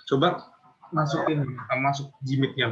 Coba masukin, masuk Gmeet-nya.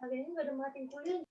Kalian nggak ada matiin kuliah.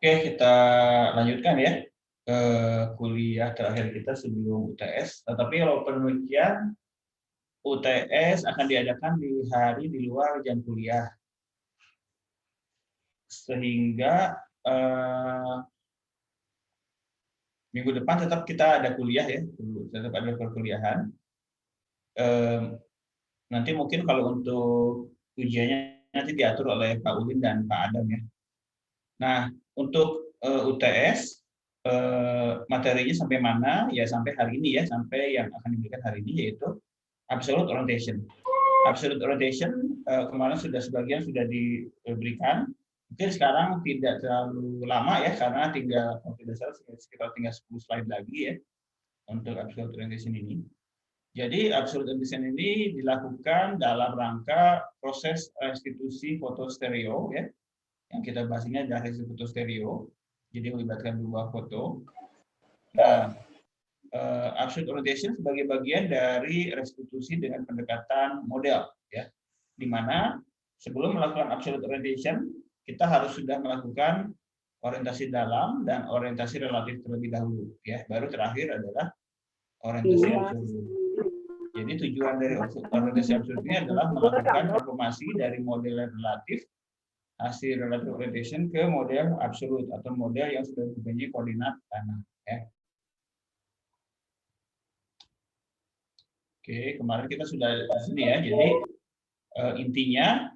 Oke, kita lanjutkan ya ke kuliah terakhir kita sebelum UTS. Tetapi kalau penelitian UTS akan diadakan di hari di luar jam kuliah, sehingga minggu depan tetap kita ada kuliah ya, tetap ada perkuliahan. Nanti mungkin kalau untuk ujiannya nanti diatur oleh Pak Ulin dan Pak Adam ya. Nah, untuk UTS materinya sampai mana? Ya sampai hari ini ya, sampai yang akan diberikan hari ini yaitu absolute orientation. Absolute orientation kemarin sebagian sudah diberikan. Mungkin sekarang tidak terlalu lama ya, karena tinggal kalau tidak salah sekitar tinggal 10 slide lagi ya untuk absolute orientation ini. Jadi absolute orientation ini dilakukan dalam rangka proses restitusi foto stereo ya. Yang kita bahasnya dari foto stereo, jadi melibatkan dua foto. Nah, absolute orientation sebagai bagian dari restitusi dengan pendekatan model, ya, di mana sebelum melakukan absolute orientation kita harus sudah melakukan orientasi dalam dan orientasi relatif terlebih dahulu, ya. Baru terakhir adalah orientasi absolut. Jadi tujuan dari orientasi absolut ini adalah melakukan transformasi dari model relatif hasil relative orientation ke model absolut atau model yang sudah mempunyai koordinat tanah. Ya. Oke, kemarin kita sudah di sini ya. Jadi intinya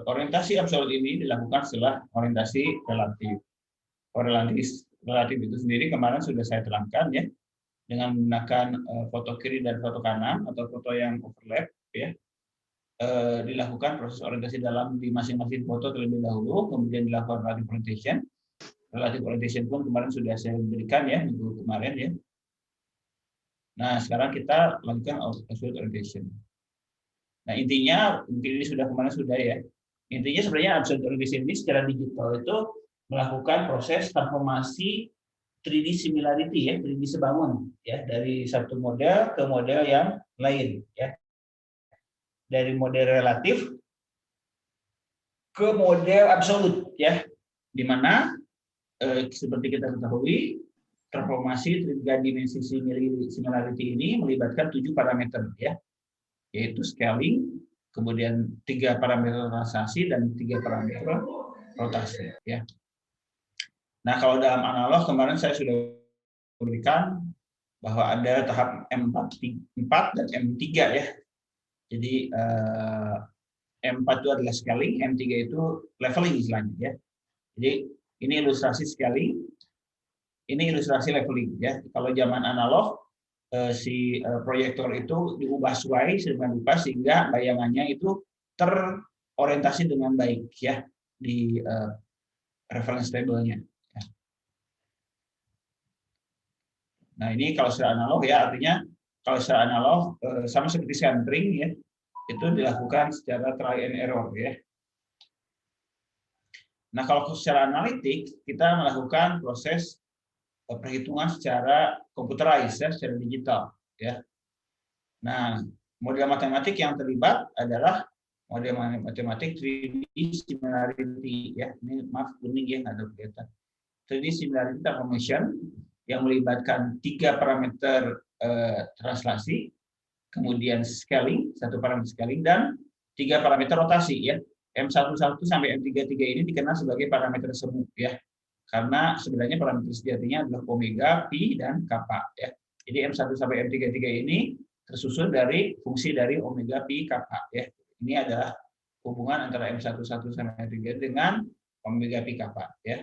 orientasi absolut ini dilakukan setelah orientasi relatif. Orientasi relatif itu sendiri kemarin sudah saya terangkan ya, dengan menggunakan foto kiri dan foto kanan atau foto yang overlap ya. Dilakukan proses orientasi dalam di masing-masing foto terlebih dahulu, kemudian dilakukan relative orientation. Relative orientation pun kemarin sudah saya berikan ya minggu kemarin ya. Nah sekarang kita lakukan absolute orientation. Nah intinya mungkin ini sudah kemarin sudah ya. Intinya sebenarnya absolute orientation ini secara digital itu melakukan proses transformasi 3D similarity ya, 3D sebangun ya, dari satu model ke model yang lain ya. Dari model relatif ke model absolut ya, di mana seperti kita ketahui transformasi tiga dimensi similarity ini melibatkan 7 parameter ya, yaitu scaling, kemudian 3 parameter translasi dan 3 parameter rotasi ya. Nah kalau dalam analog kemarin saya sudah berikan bahwa ada tahap M4 dan M3 ya. Jadi M4 itu adalah scaling, M3 itu leveling istilahnya ya. Jadi ini ilustrasi scaling, ini ilustrasi leveling ya. Kalau zaman analog si proyektor itu diubah sesuai sedemikian rupa sehingga bayangannya itu terorientasi dengan baik ya di reference table-nya. Ya. Nah ini kalau secara analog ya, artinya kalau secara analog sama seperti centering ya, itu dilakukan secara try and error ya. Nah kalau secara analitik kita melakukan proses perhitungan secara computerized ya, secara digital ya. Nah model matematik yang terlibat adalah model matematik 3D similarity ya. Ini maaf kuning ya nggak ada kelihatan. 3D similarity transformation yang melibatkan 3 parameter translasi, kemudian scaling, 1 parameter scaling, dan 3 parameter rotasi ya. M11 sampai M33 ini dikenal sebagai parameter semu ya. Karena sebenarnya parameter sejatinya adalah omega, pi, dan kappa ya. Jadi M1 sampai M33 ini tersusun dari fungsi dari omega, pi, kappa ya. Ini adalah hubungan antara M11 sampai M33 dengan omega, pi, kappa ya.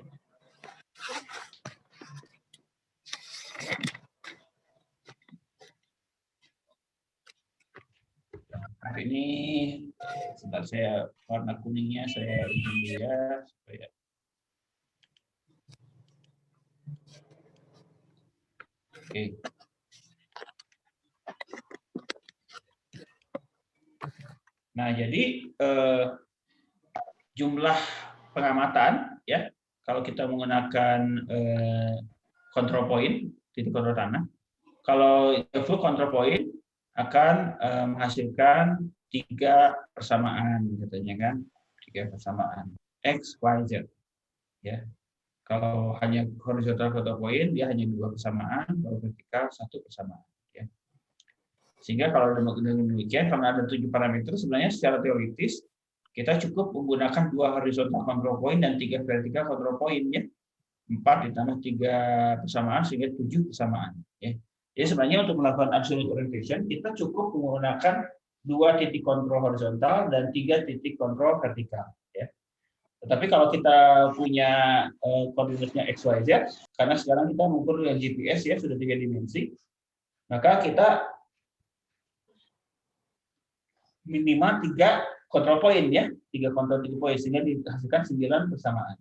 Nah, ini sebentar saya warna kuningnya saya ini ya supaya oke. Nah, jadi jumlah pengamatan ya kalau kita menggunakan control point, titik kontrol tanah. Kalau full control point akan menghasilkan 3 persamaan katanya kan, 3 persamaan X, Y, Z ya. Kalau hanya horizontal foto point, dia hanya 2 persamaan, kalau vertikal 1 persamaan. Ya. Sehingga kalau dengan demikian, karena ada 7 parameter, sebenarnya secara teoritis kita cukup menggunakan 2 horizontal control point dan 3 vertikal control point, ya. 4 ditambah 3 persamaan sehingga 7 persamaan. Ya. Jadi sebenarnya untuk melakukan absolute orientation kita cukup menggunakan 2 titik kontrol horizontal dan 3 titik kontrol vertikal. Ya. Tetapi kalau kita punya koordinatnya X, Y, Z, karena sekarang kita mengukur dengan GPS ya sudah 3 dimensi, maka kita minimal 3 kontrol point ya, 3 kontrol titik point sehingga dihasilkan 9 persamaan.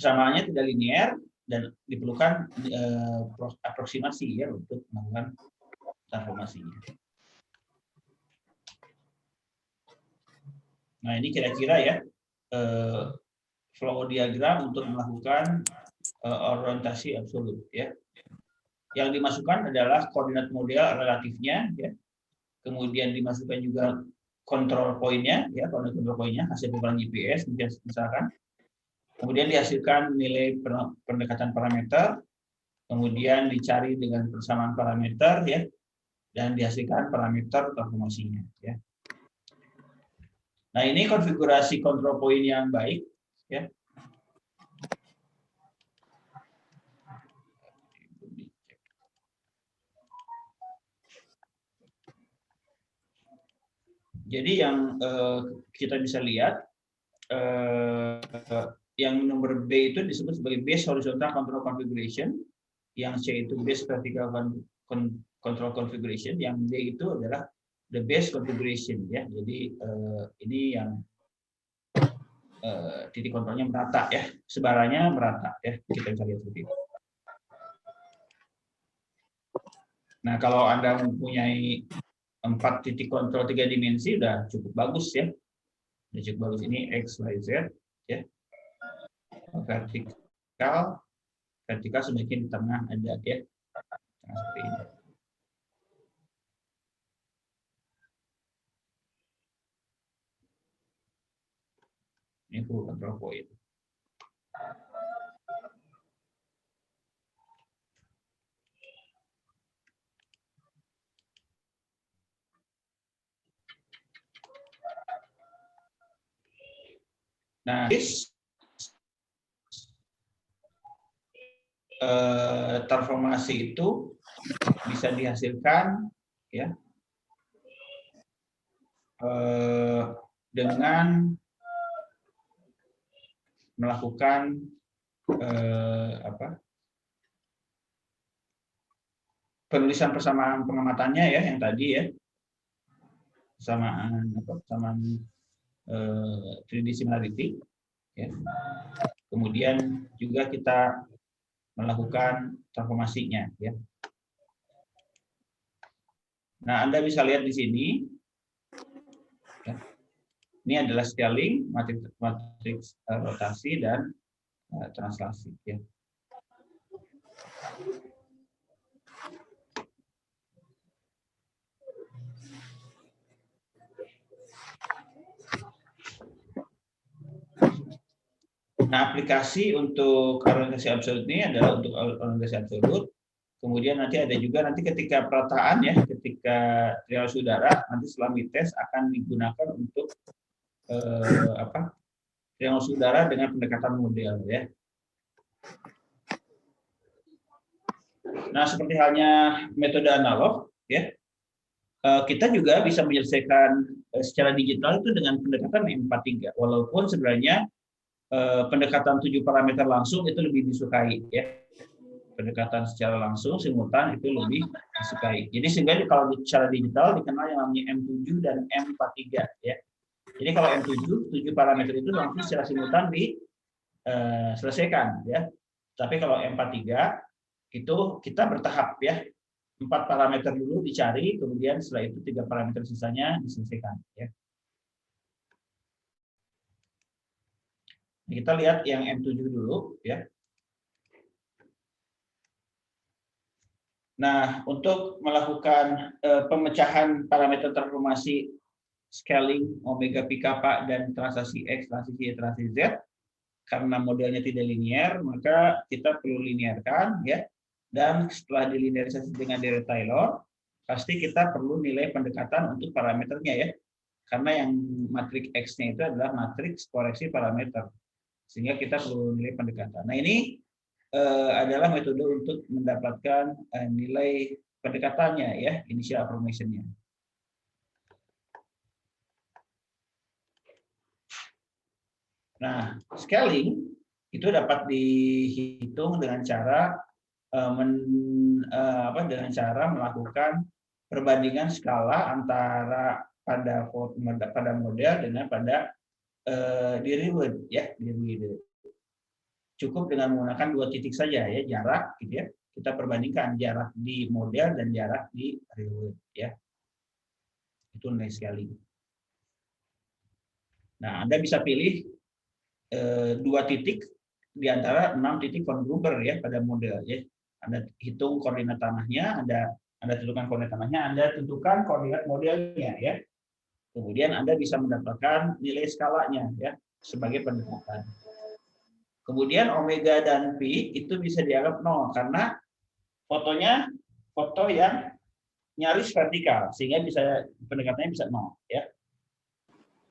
Persamaannya tidak linear dan diperlukan aproksimasi ya untuk melakukan transformasinya. Nah, ini kira-kira ya flow diagram untuk melakukan orientasi absolut ya. Yang dimasukkan adalah koordinat model relatifnya ya. Kemudian dimasukkan juga kontrol poinnya ya, koordinat kontrol poinnya hasil pengukuran GPS misalkan. Kemudian dihasilkan nilai pendekatan parameter, kemudian dicari dengan persamaan parameter ya, dan dihasilkan parameter transformasinya ya. Nah, ini konfigurasi kontrol point yang baik ya. Jadi yang kita bisa lihat yang nomor B itu disebut sebagai base horizontal control configuration, yang C itu base vertical control configuration, yang D itu adalah the base configuration ya. Jadi ini yang titik kontrolnya merata ya, sebarannya merata ya, kita bisa lihat seperti itu. Nah, kalau Anda mempunyai 4 titik kontrol 3 dimensi udah cukup bagus ya. Udah cukup bagus. Ini X, Y, Z ya. Vertikal semakin di tengah ada ya. Nah, seperti ini. Ini full control point. Nah, transformasi itu bisa dihasilkan ya dengan melakukan penulisan persamaan pengamatannya ya, yang tadi ya, persamaan three-D similarity ya. Kemudian juga kita melakukan transformasinya ya. Nah, Anda bisa lihat di sini ya. Ini adalah scaling, matriks rotasi dan translasi ya. Nah, aplikasi untuk orientasi absolut ini adalah untuk orientasi absolut. Kemudian nanti ada juga nanti ketika perataan ya, ketika trial udara nanti setelah mites akan digunakan untuk trial udara dengan pendekatan model ya. Nah, seperti halnya metode analog ya, kita juga bisa menyelesaikan secara digital itu dengan pendekatan M43, walaupun sebenarnya pendekatan 7 parameter langsung itu lebih disukai ya. Pendekatan secara langsung simultan itu lebih disukai. Jadi sehingga kalau secara digital dikenal yang namanya M7 dan M43 ya. Jadi kalau M7 7 parameter itu langsung secara simultan diselesaikan ya. Tapi kalau M43 itu kita bertahap ya. 4 parameter dulu dicari, kemudian setelah itu 3 parameter sisanya diselesaikan ya. Kita lihat yang M7 dulu ya. Nah, untuk melakukan pemecahan parameter transformasi scaling omega pi kappa dan translasi X, translasi Y, translasi Z, karena modelnya tidak linear, maka kita perlu linearkan, ya. Dan setelah dilinearisasi dengan Dirac Taylor, pasti kita perlu nilai pendekatan untuk parameternya, ya. Karena yang matriks X-nya itu adalah matriks koreksi parameter, sehingga kita perlu nilai pendekatan. Nah, ini adalah metode untuk mendapatkan nilai pendekatannya, ya, initial approximation-nya. Nah, scaling itu dapat dihitung dengan cara dengan cara melakukan perbandingan skala antara pada model dengan pada derived, ya, derived. Cukup dengan menggunakan 2 titik saja, ya, jarak, gitu ya. Kita perbandingkan jarak di model dan jarak di derived, ya. Itu nilai scaling. Nah, Anda bisa pilih 2 titik di antara 6 titik von Gruber, ya, pada model, ya. Anda hitung koordinat tanahnya, Anda tentukan koordinat tanahnya, Anda tentukan koordinat modelnya, ya. Kemudian Anda bisa mendapatkan nilai skalanya, ya, sebagai pendekatan. Kemudian omega dan pi itu bisa dianggap 0 karena fotonya foto yang nyaris vertikal, sehingga bisa pendekatannya bisa 0, ya.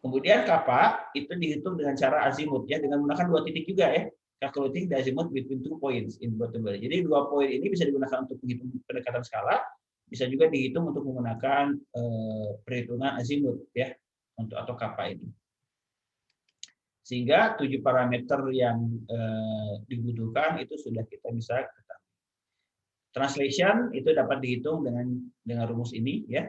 Kemudian kappa itu dihitung dengan cara azimut, ya, dengan menggunakan 2 titik juga, ya. Calculating the azimuth between 2 points in both table. Jadi 2 poin ini bisa digunakan untuk menghitung pendekatan skala, bisa juga dihitung untuk menggunakan perhitungan azimut, ya, untuk atau kappa ini. Sehingga 7 parameter yang dibutuhkan itu sudah kita bisa ketahui. Translation itu dapat dihitung dengan rumus ini, ya.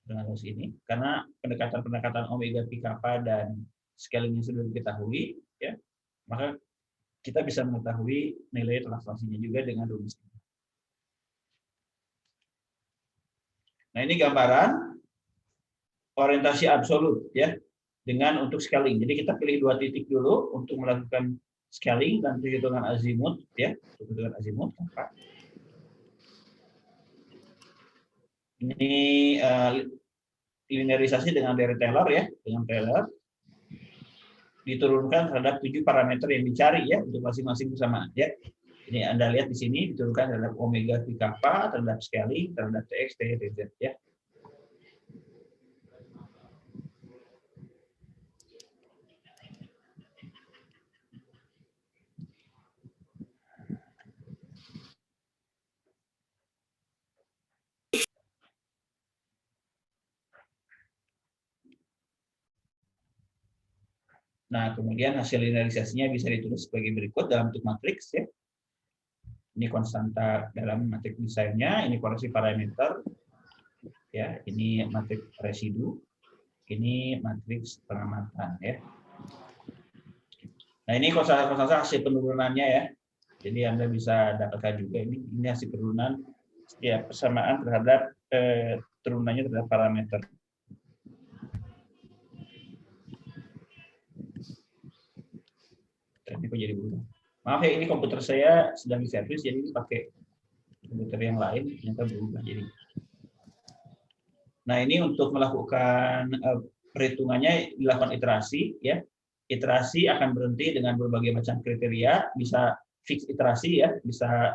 Dengan rumus ini, karena pendekatan omega pi kappa dan scaling yang sudah diketahui, ya, maka kita bisa mengetahui nilai translasinya juga dengan rumus ini. Nah, ini gambaran orientasi absolut, ya, dengan untuk scaling. Jadi kita pilih 2 titik dulu untuk melakukan scaling dan perhitungan azimut, ya, perhitungan azimut. Ini linearisasi dengan Dirac Taylor, ya, dengan Taylor diturunkan terhadap 7 parameter yang dicari, ya, untuk masing-masing persamaan, ya. Ini Anda lihat di sini diturunkan terhadap omega pi kappa, terhadap scaling, terhadap tx, ty, tz, ya. Nah, kemudian hasil linearisasinya bisa ditulis sebagai berikut dalam bentuk matriks, ya. Ini konstanta dalam matriks desainnya, ini koreksi parameter, ya, ini matriks residu, ini matriks pengamatan, ya. Nah, ini konstanta hasil penurunannya, ya. Jadi Anda bisa dapatkan juga ini hasil penurunan setiap persamaan terhadap turunannya terhadap parameter. Ini kok jadi berubah. Maaf, ya, ini komputer saya sedang diservis, jadi ini pakai komputer yang lain, ternyata berubah jadi. Nah, ini untuk melakukan perhitungannya dilakukan iterasi, ya. Iterasi akan berhenti dengan berbagai macam kriteria, bisa fix iterasi, ya, bisa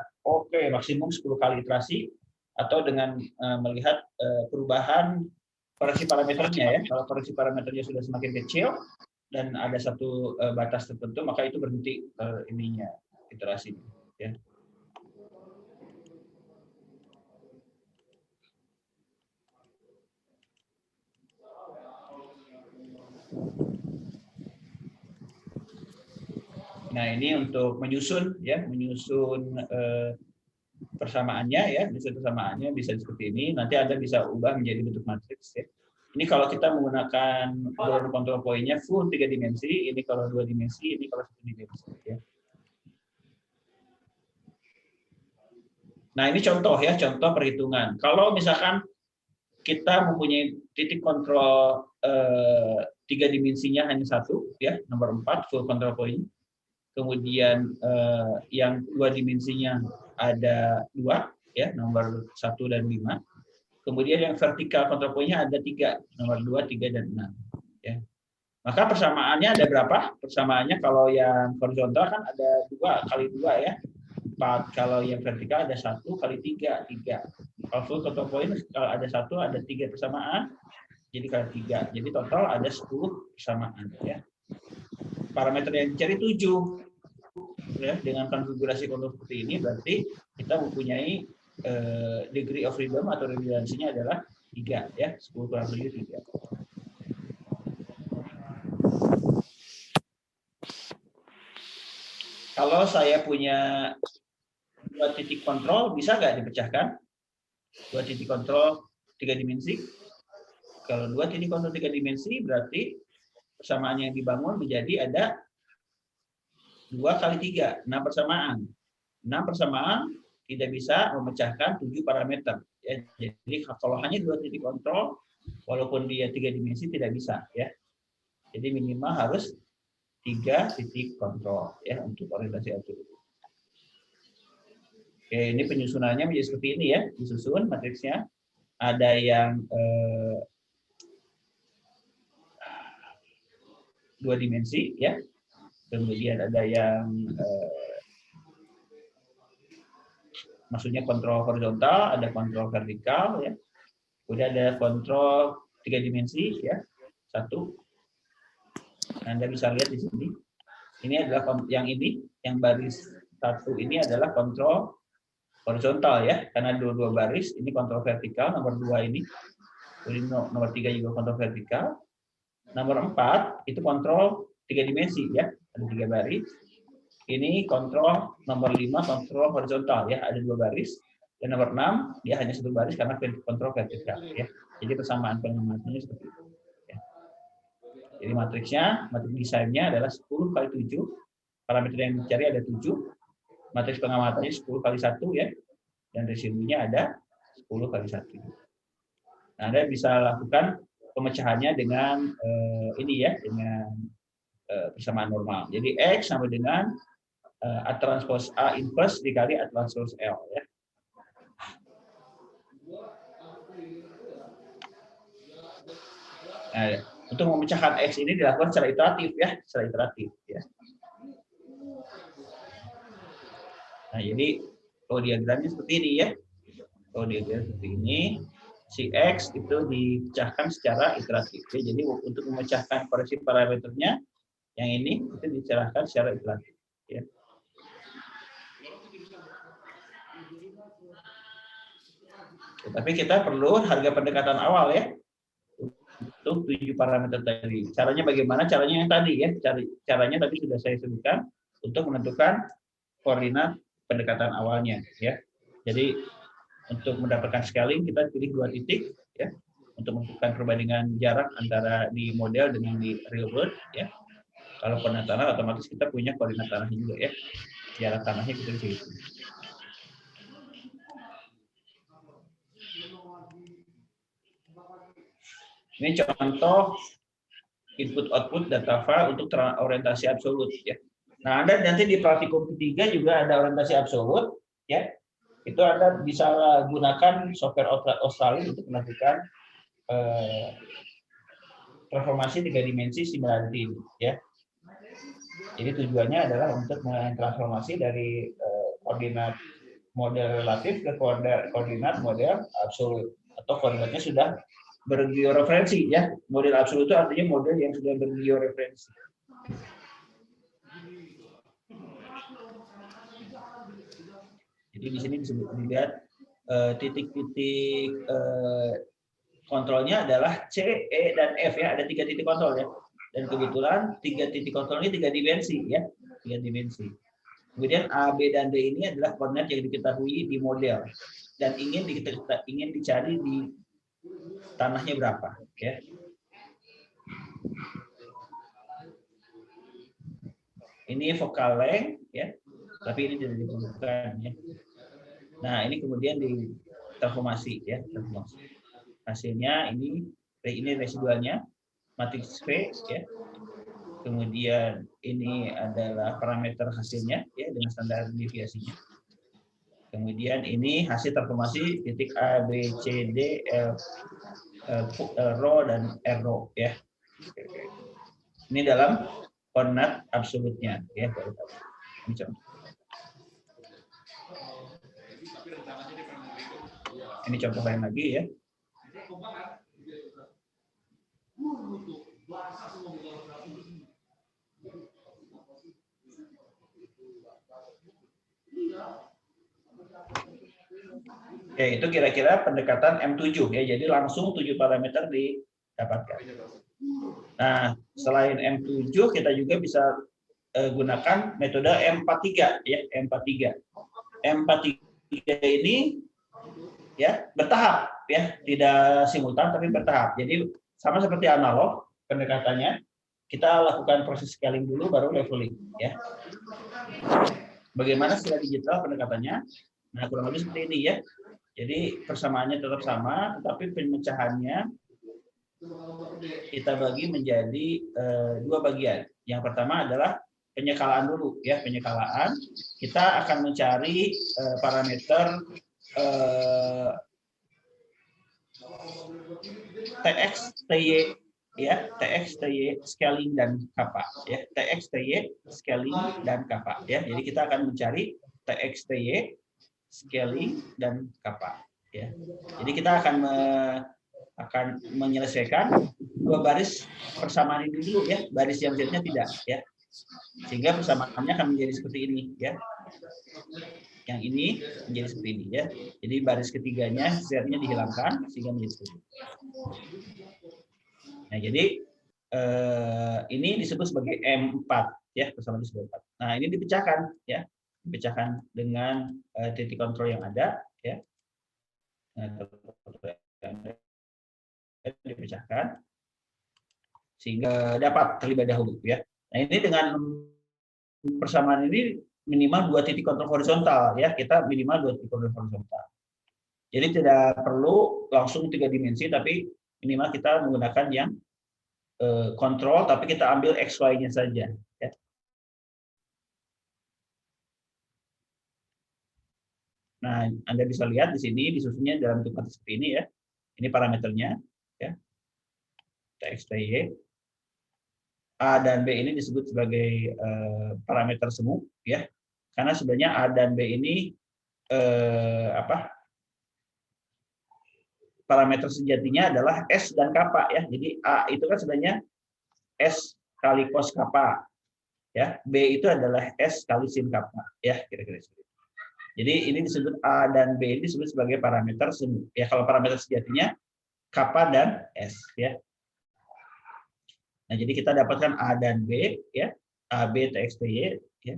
maksimum 10 kali iterasi, atau dengan melihat perubahan koreksi parameternya, ya. Kalau koreksi parameternya sudah semakin kecil dan ada satu batas tertentu, maka itu berhenti iterasi, ya. Nah, ini untuk menyusun, ya, persamaannya, ya, persamaannya bisa seperti ini. Nanti Anda bisa ubah menjadi bentuk matriks, ya. Ini kalau kita menggunakan border control point-nya full 3 dimensi, ini kalau 2 dimensi, ini kalau 1 dimensi, ya. Nah, ini contoh, ya, contoh perhitungan. Kalau misalkan kita mempunyai titik kontrol 3 dimensinya hanya 1, ya, nomor 4 full control point. Kemudian yang 2 dimensinya ada 2, ya, nomor 1 dan 5. Kemudian yang vertikal control point-nya ada 3, nomor 2, 3, dan 6. Ya. Maka persamaannya ada berapa? Persamaannya kalau yang horizontal kan ada 2 kali 2 ya. 4. Kalau yang vertikal ada 1 kali 3, 3. Kalau full total point kalau ada 1 ada 3 persamaan, jadi kali 3. Jadi total ada 10 persamaan ya. Parameter yang dicari 7. Ya, dengan konfigurasi kontrol seperti ini berarti kita mempunyai degree of freedom atau redundancy-nya adalah 3 ya, 10 kurang 7 3. Kalau saya punya 2 titik kontrol, bisa nggak dipecahkan? 2 titik kontrol 3 dimensi. Kalau 2 titik kontrol 3 dimensi, berarti persamaan yang dibangun menjadi ada 2 kali 3, 6 persamaan. 6 persamaan tidak bisa memecahkan 7 parameter. Ya. Jadi kalau hanya 2 titik kontrol, walaupun dia 3 dimensi tidak bisa. Ya. Jadi minimal harus 3 titik kontrol ya untuk orientasi absolut. Oke, ini penyusunannya menjadi seperti ini ya, disusun matriksnya. Ada yang 2 dimensi ya, kemudian ada yang maksudnya kontrol horizontal, ada kontrol vertikal ya, kemudian ada kontrol 3 dimensi ya, 1. Anda bisa lihat di sini. Ini adalah yang ini, yang baris 1 ini adalah kontrol horizontal ya, karena dua baris. Ini kontrol vertikal, nomor 2 ini. Kemudian nomor 3 juga kontrol vertikal. Nomor 4 itu kontrol 3 dimensi ya, ada 3 baris. Ini kontrol nomor 5 kontrol horizontal ya, ada 2 baris. Dan nomor 6 dia hanya 1 baris karena kontrol vertikal ya. Jadi persamaan pengamatannya seperti itu. Jadi matriksnya, matriks desainnya adalah 10 kali 7. Parameter yang dicari ada 7. Matriks pengamatannya 10 kali 1 ya. Dan residunya ada 10 kali 1. Nah, Anda bisa lakukan pemecahannya dengan ini ya, dengan persamaan normal. Jadi X sama dengan A transpose A inverse dikali A transpose L ya. Nah, untuk memecahkan X ini dilakukan secara iteratif ya, secara iteratif ya. Nah, jadi kalau diagramnya seperti ini ya. Kalau diagram seperti ini, si X itu dipecahkan secara iteratif. Ya. Jadi untuk memecahkan koreksi parameternya, yang ini itu dicerahkan secara iteratif. Ya. Tapi kita perlu harga pendekatan awal ya. Untuk 7 parameter tadi. Caranya bagaimana? Caranya yang tadi ya. Caranya tadi sudah saya sebutkan untuk menentukan koordinat pendekatan awalnya ya. Jadi untuk mendapatkan scaling kita pilih 2 titik ya. Untuk menentukan perbandingan jarak antara di model dengan di real world ya. Kalau koordinat tanah otomatis kita punya koordinat tanahnya juga ya. Jarak tanahnya kita bisa hitung. Ini contoh input output data file untuk orientasi absolut ya. Nah, Anda nanti di praktikum ketiga juga ada orientasi absolut ya. Itu Anda bisa gunakan software Australia untuk melakukan transformasi 3 dimensi similarity ya. Jadi tujuannya adalah untuk mentransformasi dari koordinat model relatif ke koordinat model absolut, atau koordinatnya sudah bergeoreferensi ya. Model absolut itu artinya model yang sudah bergeoreferensi. Jadi di sini disebut dilihat titik-titik kontrolnya adalah C, E, dan F ya. Ada 3 titik kontrol ya. Dan kebetulan 3 titik kontrol ini 3 dimensi ya. 3 dimensi. Kemudian A, B, dan D ini adalah koordinat yang diketahui di model dan ingin dicari di tanahnya berapa ya. Ini focal length ya, tapi ini tidak diperlukan ya. Nah, ini kemudian di transformasi ya, transformasi. Hasilnya ini residualnya matriks V ya. Kemudian ini adalah parameter hasilnya ya dengan standar deviasinya. Kemudian ini hasil transformasi titik A, B, C, D, L, rho dan R rho ya. Ini dalam koordinat absolutnya, ya. Ini contoh. Ini contoh lain lagi ya. Ya, itu kira-kira pendekatan M7 ya. Jadi langsung 7 parameter didapatkan. Nah, selain M7 kita juga bisa gunakan metode M43 ya, M43. M43 ini ya bertahap ya, tidak simultan tapi bertahap. Jadi sama seperti analog pendekatannya, kita lakukan proses scaling dulu baru leveling ya. Bagaimana secara digital pendekatannya? Nah, kurang lebih seperti ini ya. Jadi persamaannya tetap sama, tetapi pemecahannya kita bagi menjadi dua bagian. Yang pertama adalah penyekalaan dulu ya, penyekalaan. Kita akan mencari parameter TX, TY ya, TX, TY scaling dan kappa ya, TX, TY scaling dan kappa ya. Jadi kita akan mencari TX, TY scaling dan kappa ya. Jadi kita akan menyelesaikan dua baris persamaan ini dulu ya, baris yang Z-nya tidak ya, sehingga persamaannya akan menjadi seperti ini ya. Yang ini menjadi seperti ini ya. Jadi baris ketiganya Z-nya dihilangkan sehingga menjadi seperti ini. Nah, jadi ini disebut sebagai M4 ya, persamaan disebut 4. Nah, ini dipecahkan ya. Dipecahkan dengan titik kontrol yang ada ya. Dipecahkan sehingga dapat terlebih dahulu ya. Nah, ini dengan persamaan ini minimal 2 titik kontrol horizontal ya, kita minimal 2 titik kontrol horizontal. Jadi tidak perlu langsung 3 dimensi, tapi minimal kita menggunakan yang kontrol, tapi kita ambil XY-nya saja ya. Nah, Anda bisa lihat di sini disusunnya dalam bentuk seperti ini ya. Ini parameternya ya. TX, TY. A dan B ini disebut sebagai parameter semu ya. Karena sebenarnya A dan B ini parameter sejatinya adalah S dan kappa ya. Jadi A itu kan sebenarnya S kali cos kappa ya. B itu adalah S kali sin kappa ya, kira-kira seperti itu. Jadi ini disebut A dan B ini disebut sebagai parameter semu ya. Kalau parameter sejatinya kappa dan S ya. Nah, jadi kita dapatkan A dan B ya. AB TX TY ya.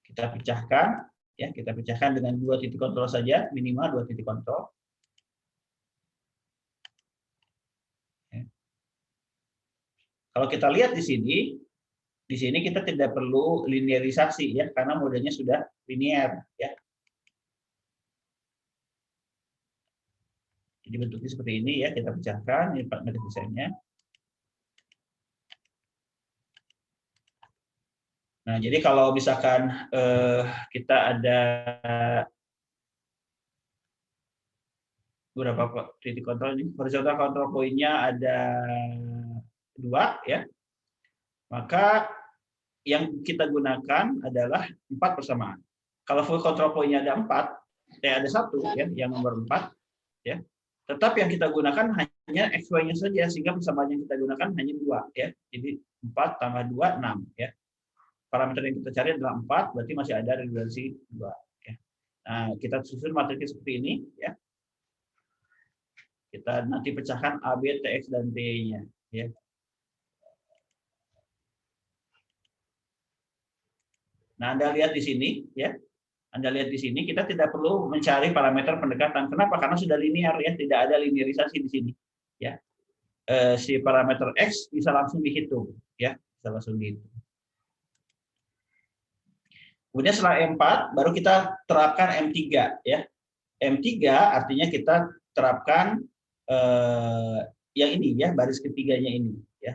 Kita pecahkan ya, kita pecahkan dengan 2 titik kontrol saja, minimal 2 titik kontrol. Ya. Kalau kita lihat di sini kita tidak perlu linearisasi ya, karena modelnya sudah linear ya. Jadi bentuknya seperti ini ya, kita pecahkan, ini parameter desainnya. Nah, jadi kalau misalkan kita ada berapa titik kontrol ini? Horizontal control point-nya ada 2 ya. Maka yang kita gunakan adalah 4 persamaan. Kalau full control point-nya ada 4, ada 1 ya, yang nomor 4 ya. Tetap yang kita gunakan hanya XY-nya saja, sehingga persamaan yang kita gunakan hanya 2 ya. Jadi 4 tambah 2 6 ya. Parameter yang kita cari adalah 4, berarti masih ada redundansi 2 ya. Nah, kita susun matriks seperti ini ya. Kita nanti pecahkan AB, TX dan TY-nya ya. Nah, Anda lihat di sini ya. Anda lihat di sini kita tidak perlu mencari parameter pendekatan. Kenapa? Karena sudah linear ya, tidak ada linearisasi di sini ya. Si parameter X bisa langsung dihitung ya, bisa langsung dihitung. Kemudian setelah M4 baru kita terapkan M3 ya. M3 artinya kita terapkan yang ini ya, baris ketiganya ini ya.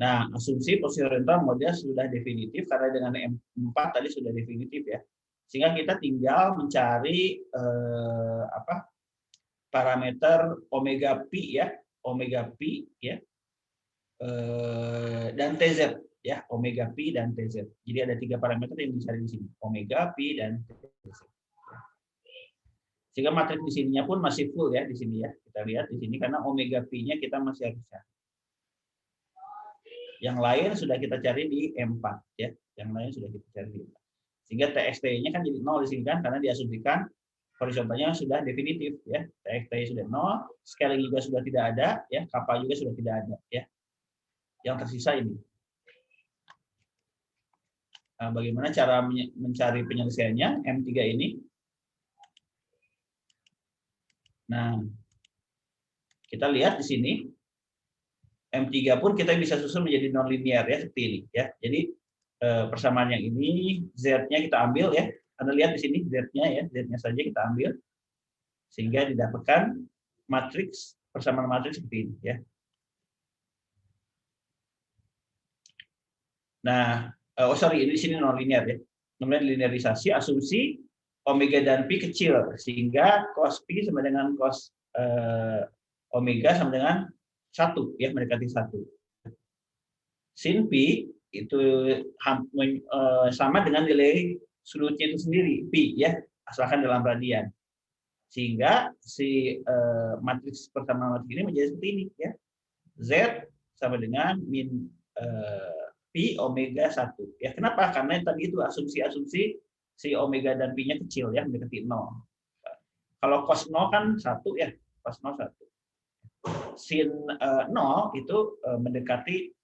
Nah, asumsi posisi horizontal model sudah definitif karena dengan M4 tadi sudah definitif ya. Sehingga kita tinggal mencari parameter omega pi ya, omega pi ya. dan TZ, ya, omega pi dan TZ. Jadi ada 3 parameter yang dicari di sini, omega pi dan TZ. Sehingga matriks di sininya pun masih full ya di sini ya. Kita lihat di sini karena omega pi-nya kita masih harus cari. Yang lain sudah kita cari di M4 ya. Yang lain sudah kita cari di M4. Sehingga TXT-nya kan jadi 0 di sini kan karena diasumsikan horizontalnya sudah definitif ya. TXT sudah 0, scaling juga sudah tidak ada ya, kappa juga sudah tidak ada ya. Yang tersisa ini. Nah, bagaimana cara mencari penyelesaiannya M3 ini? Nah, kita lihat di sini M3 pun kita bisa susun menjadi nonlinear ya seperti ini ya. Jadi persamaan yang ini Z-nya kita ambil ya. Anda lihat di sini Z-nya ya, Z-nya saja kita ambil sehingga didapatkan matriks persamaan matriks seperti ini ya. Nah, ini di sini nonlinear ya. Namanya linearisasi asumsi omega dan pi kecil sehingga cos pi sama dengan cos omega sama dengan 1 ya, mendekati 1. Sin pi itu sama dengan nilai sudutnya itu sendiri pi ya, asalkan dalam radian. Sehingga si matriks persamaan matriks ini menjadi seperti ini ya. Z sama dengan min pi omega 1 ya. Kenapa? Karena tadi itu asumsi si omega dan pi-nya kecil ya, mendekati 0. Kalau cos 0 kan 1 ya, cos 0 1. Sin 0 itu mendekati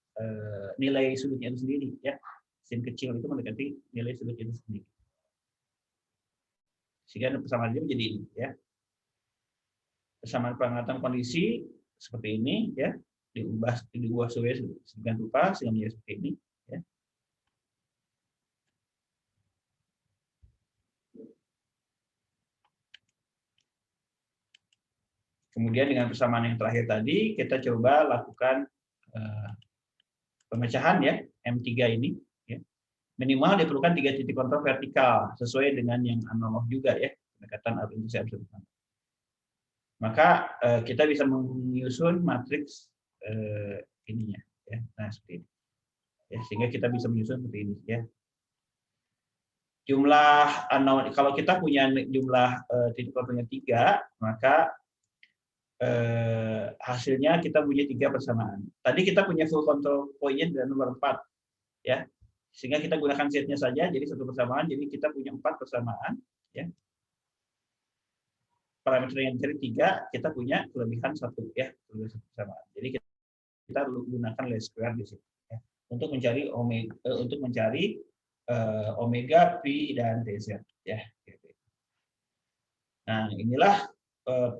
nilai sudutnya itu sendiri ya. Sin kecil itu mendekati nilai sudutnya itu sendiri. Sehingga persamaan ini menjadi ini ya. Persamaan pengangkatan kondisi seperti ini ya, diubah sedemikian rupa sehingga menjadi seperti ini ya. Kemudian dengan persamaan yang terakhir tadi kita coba lakukan pemecahan ya M3 ini ya. Minimal diperlukan 3 titik kontrol vertikal sesuai dengan yang analog juga ya, pendekatan orientasi absolut. Maka kita bisa menyusun matriks ininya ya. Nah, seperti ini. Ya, sehingga kita bisa menyusun seperti ini ya. Jumlah kalau kita punya jumlah titik kontrolnya 3, maka hasilnya kita punya 3 persamaan. Tadi kita punya full control point-nya dan nomor 4 ya. Sehingga kita gunakan Z-nya saja jadi 1 persamaan, jadi kita punya 4 persamaan ya. Parameter yang dicari 3, kita punya kelebihan 1 ya, kelebihan 1 persamaan. Jadi kita gunakan least square di sini ya, untuk mencari omega, pi dan TZ ya. Nah, inilah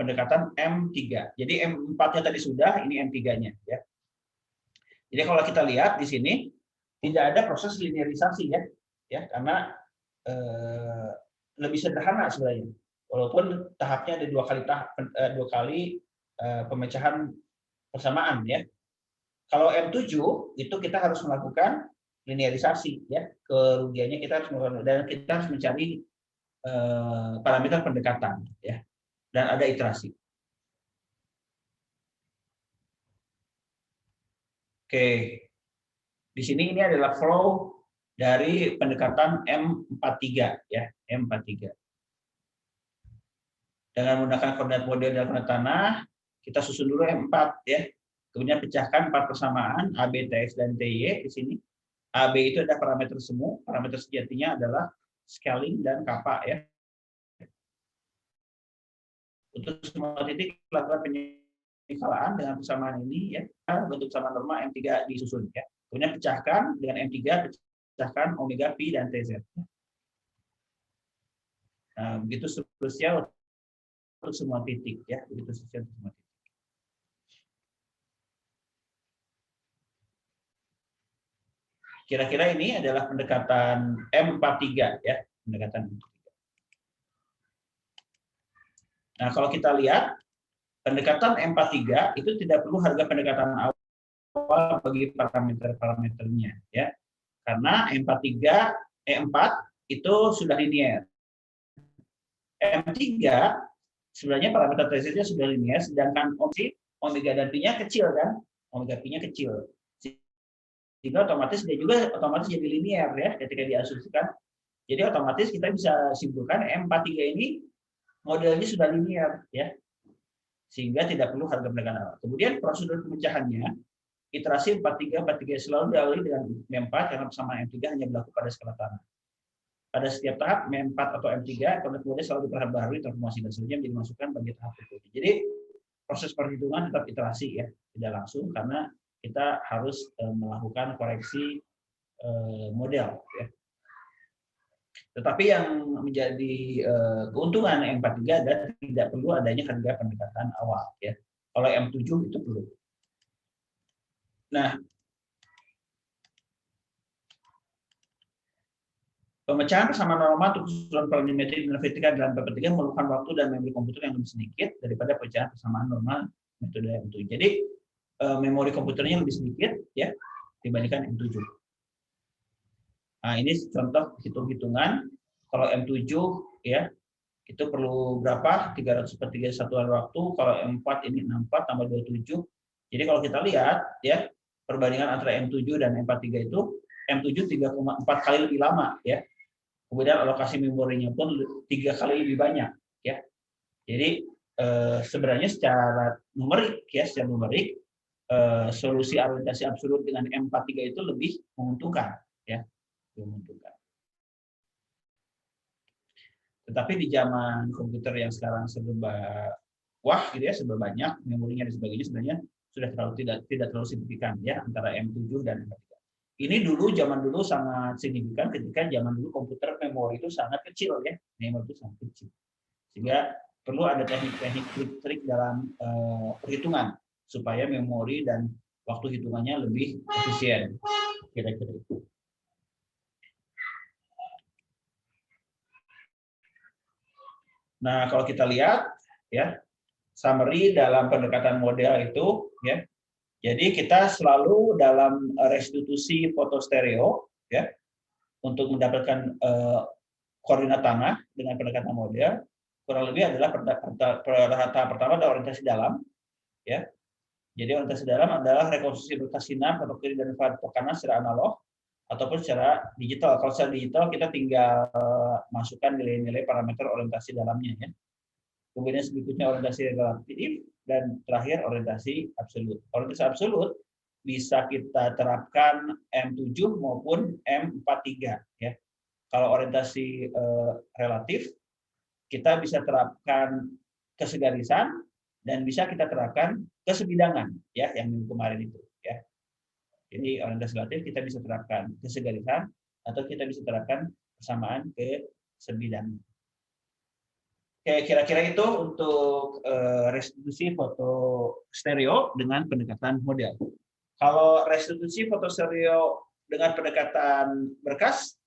pendekatan M3. Jadi M4-nya tadi sudah, ini M3-nya ya. Jadi kalau kita lihat di sini tidak ada proses linearisasi ya, karena lebih sederhana sebenarnya. Walaupun tahapnya ada 2 kali pemecahan persamaan ya. Kalau M7 itu kita harus melakukan linearisasi ya, kerugiannya kita harus melakukan, dan kita harus mencari parameter pendekatan ya. Dan ada iterasi. Oke, di sini ini adalah flow dari pendekatan M43 ya, M43. Dengan menggunakan koordinat model dan koordinat tanah, kita susun dulu M4 ya. Kemudian pecahkan 4 persamaan A, B, TX dan TY di sini. AB itu ada parameter semu, parameter sejatinya adalah scaling dan kappa ya. Untuk semua titik lakukan penyekalaan dengan persamaan ini ya, bentuk persamaan norma M3 disusun ya. Kemudian pecahkan dengan M3, pecahkan omega pi dan TZ. Nah, begitu seterusnya untuk semua titik ya, begitu seterusnya untuk semua titik. Kira-kira ini adalah pendekatan M43 ya, pendekatan M43. Nah, kalau kita lihat pendekatan M43 itu tidak perlu harga pendekatan awal bagi parameter-parameternya ya. Karena M4 itu sudah linear. M3 sebenarnya parameter TZ-nya sudah linear, sedangkan omega dan pi-nya kecil kan? Omega pi-nya kecil. sehingga otomatis dia juga otomatis jadi linear ya ketika diasumsikan. Jadi otomatis kita bisa simpulkan M43 ini modelnya sudah linear ya, sehingga tidak perlu harga pendekatan awal. Kemudian prosedur pemecahannya, iterasi 43 selalu diawali dengan M4 karena persamaan M3 hanya berlaku pada skala tanah. Pada setiap tahap M4 atau M3 kemudian selalu diperbarui transformasi dan selanjutnya menjadi masukan bagi tahap berikutnya. Jadi proses perhitungan tetap iterasi ya, tidak langsung karena kita harus melakukan koreksi model ya. Tetapi yang menjadi keuntungan M43 adalah tidak perlu adanya harga pendekatan awal ya. Kalau M7 itu perlu. Nah, pemecahan persamaan normal untuk keseluruhan parametrik dan vertikal dalam PP3 memerlukan waktu dan memori komputer yang lebih sedikit daripada pemecahan persamaan normal metode M7. Jadi memori komputernya lebih sedikit ya dibandingkan M7. Nah, ini contoh hitung-hitungan. Kalau M7 ya, itu perlu berapa? 300/3 satuan waktu. Kalau M4 ini 64 tambah 27. Jadi kalau kita lihat ya, perbandingan antara M7 dan M43 itu M7 3,4 kali lebih lama ya. Kemudian alokasi memorinya pun 3 kali lebih banyak ya. Jadi sebenarnya secara numerik ya, solusi argumentasi absolut dengan M43 itu lebih menguntungkan ya. Menguntungkan. Tetapi di zaman komputer yang sekarang serba wah gitu ya, serba banyak memorinya dan sebagainya, sebenarnya sudah tidak terlalu signifikan ya antara M7 dan M43. Ini zaman dulu sangat signifikan ketika zaman dulu komputer memori itu sangat kecil ya, memori itu sangat kecil. Sehingga perlu ada teknik-teknik trik dalam perhitungan supaya memori dan waktu hitungannya lebih efisien. Kira-kira itu. Nah, kalau kita lihat ya, summary dalam pendekatan model itu ya. Jadi kita selalu dalam restitusi foto stereo ya untuk mendapatkan koordinat tanah dengan pendekatan model kurang lebih adalah tahap pertama adalah orientasi dalam ya. Jadi orientasi dalam adalah rekonstruksi berkas sinap atau kiri dan kanan secara analog ataupun secara digital. Kalau secara digital kita tinggal masukkan nilai-nilai parameter orientasi dalamnya ya. Kemudian berikutnya orientasi relatif dan terakhir orientasi absolut. Orientasi absolut bisa kita terapkan M7 maupun M43 ya. Kalau orientasi relatif kita bisa terapkan kesegarisan dan bisa kita terapkan kesebidangan ya yang minggu kemarin itu ya. Jadi orientasi relatif kita bisa terapkan kesegarisan atau kita bisa terapkan persamaan kesebidangan. Oke, kira-kira itu untuk restitusi foto stereo dengan pendekatan model. Kalau restitusi foto stereo dengan pendekatan berkas,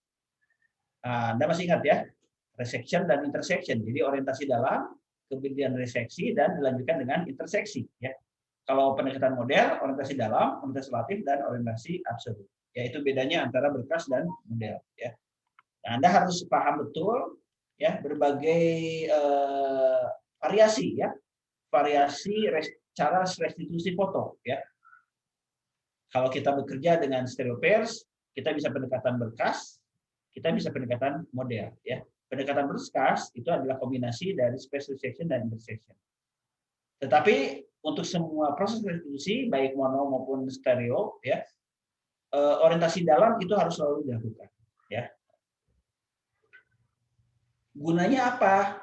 Anda masih ingat ya, resection dan intersection. Jadi orientasi dalam, kemudian reseksi dan dilanjutkan dengan interseksi. Ya. Kalau pendekatan model, orientasi dalam, orientasi relatif dan orientasi absolut. Yaitu bedanya antara berkas dan model. Ya. Nah, Anda harus paham betul ya berbagai variasi ya, cara restitusi foto ya. Kalau kita bekerja dengan stereo pairs, kita bisa pendekatan berkas, kita bisa pendekatan model ya. Pendekatan berkas itu adalah kombinasi dari spatial section dan intersection. Tetapi untuk semua proses restitusi baik mono maupun stereo ya, orientasi dalam itu harus selalu dilakukan ya. Gunanya apa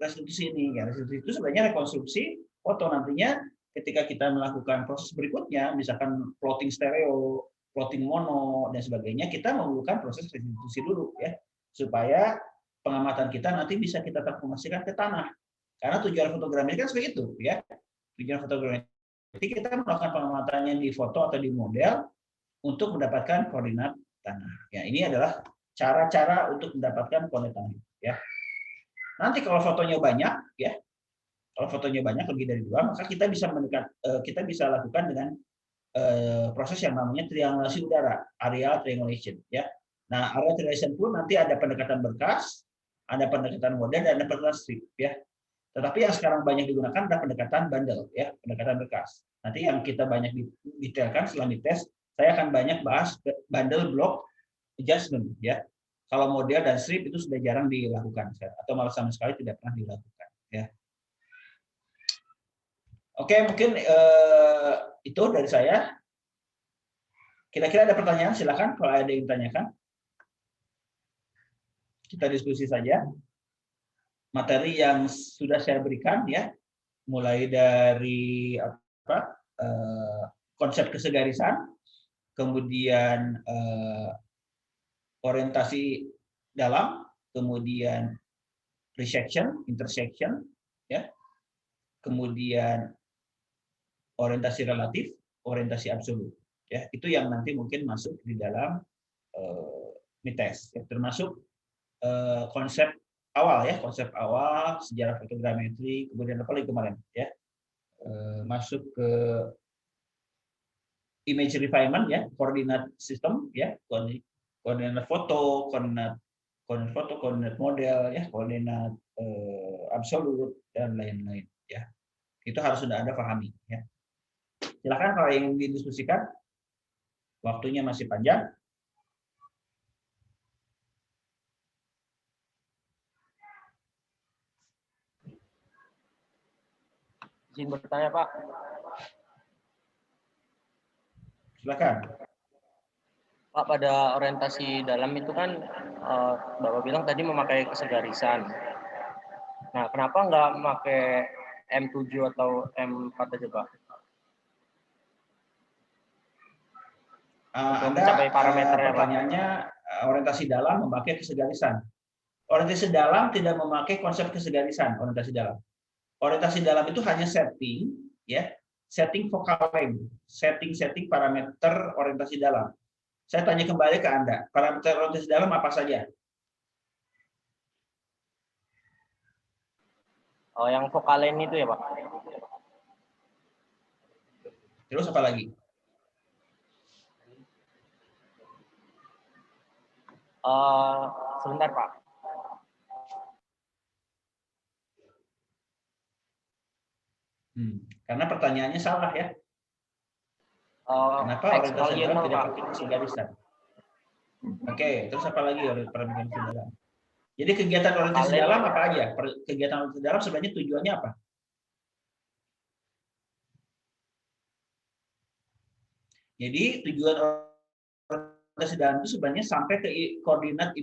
restitusi ini? Ya, restitusi itu sebenarnya rekonstruksi foto nantinya ketika kita melakukan proses berikutnya, misalkan plotting stereo, plotting mono dan sebagainya, kita memerlukan proses restitusi dulu ya, supaya pengamatan kita nanti bisa kita transformasikan ke tanah. Karena tujuan fotografi kan seperti itu ya. Tujuan fotografi kita melakukan pengamatannya di foto atau di model untuk mendapatkan koordinat tanah. Ya, ini adalah cara-cara untuk mendapatkan koordinat tanah ya. Nanti kalau fotonya banyak ya, kalau fotonya banyak lebih dari 2, maka kita bisa lakukan dengan proses yang namanya triangulasi udara, areal triangulation ya. Nah, areal triangulation pun nanti ada pendekatan berkas, ada pendekatan model dan ada pendekatan strip ya. Tetapi yang sekarang banyak digunakan adalah pendekatan bundle ya, pendekatan berkas. Nanti yang kita banyak detailkan setelah dites saya akan banyak bahas bundle block adjustment ya. Kalau model dan strip itu sudah jarang dilakukan atau malah sama sekali tidak pernah dilakukan ya. Oke, mungkin itu dari saya. Kira-kira ada pertanyaan, silakan kalau ada yang ditanyakan. Kita diskusi saja. Materi yang sudah saya berikan ya, mulai dari apa? Konsep kesegarisan, kemudian orientasi dalam, kemudian resection, intersection, ya, kemudian orientasi relatif, orientasi absolut. Ya, itu yang nanti mungkin masuk di dalam MITES, ya, termasuk konsep awal ya, konsep awal sejarah fotogrametri, kemudian apa lagi kemarin ya, masuk ke image refinement ya, koordinat sistem ya, koordinat foto, koordinat model ya, koordinat absolut dan lain-lain ya. Itu harus sudah Anda pahami ya. Silakan kalau yang didiskusikan, waktunya masih panjang. Izin bertanya, Pak. Silakan. Pak, pada orientasi dalam itu kan Bapak bilang tadi memakai kesegarisan. Nah, kenapa nggak memakai M7 atau M4 aja, Pak? Untuk mencapai parameternya, Pak. Pertanyaannya orientasi dalam memakai kesegarisan. Orientasi dalam tidak memakai konsep kesegarisan, orientasi dalam. Orientasi dalam itu hanya setting, ya, setting focal length, setting parameter orientasi dalam. Saya tanya kembali ke Anda, parameter orientasi dalam apa saja? Oh, yang focal length itu ya, Pak? Terus apa lagi? Sebentar, Pak. Karena pertanyaannya salah ya. Kenapa orientasi dalam tidak pakai kesegarisan? Oke, terus apa lagi parameter orientasi dalam? Jadi kegiatan orientasi dalam apa aja? Kegiatan orientasi dalam sebenarnya tujuannya apa? Jadi tujuan orientasi dalam itu sebenarnya sampai ke koordinat